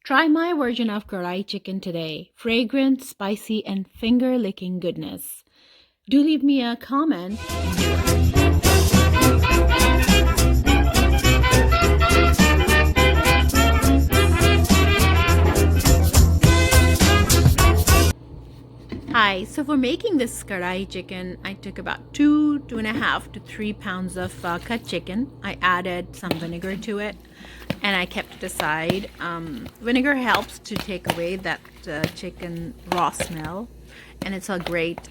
Try my version of Karahi chicken today. Fragrant, spicy, and finger-licking goodness. Do leave me a comment. Hi, so for making this Karahi chicken, I took about 2.5 to 3 pounds of cut chicken. I added some vinegar to it and I kept it aside. Vinegar helps to take away that chicken raw smell, and it's a great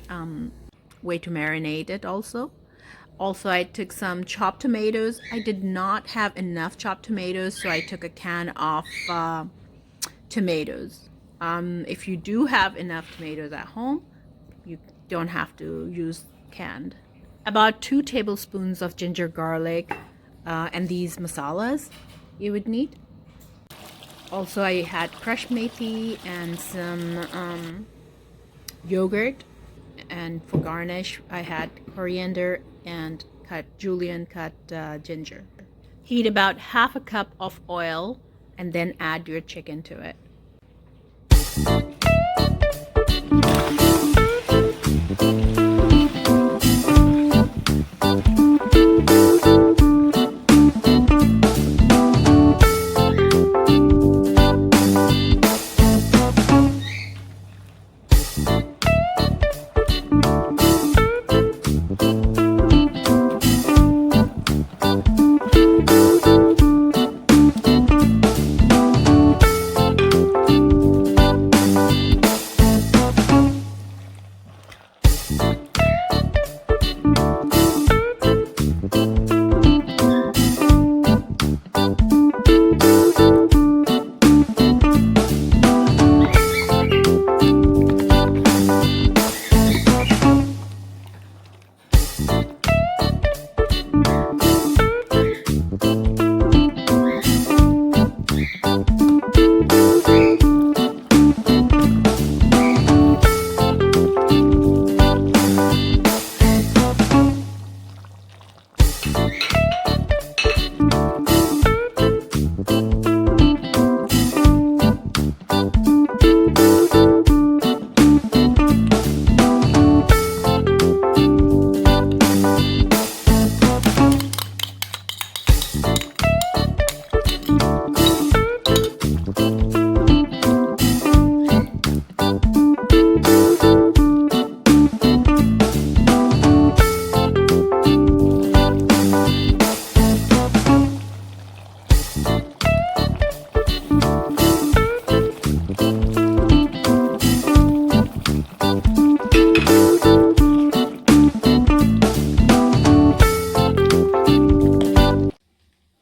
way to marinate it also. Also, I took some chopped tomatoes. I did not have enough chopped tomatoes, so I took a can of tomatoes. If you do have enough tomatoes at home, you don't have to use canned. About 2 tablespoons of ginger garlic and these masalas you would need. Also, I had crushed methi and some yogurt, and for garnish I had coriander and julien cut ginger. Heat about half a cup of oil and then add your chicken to it.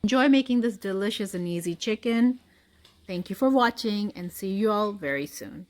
Enjoy making this delicious and easy chicken. Thank you for watching and see you all very soon.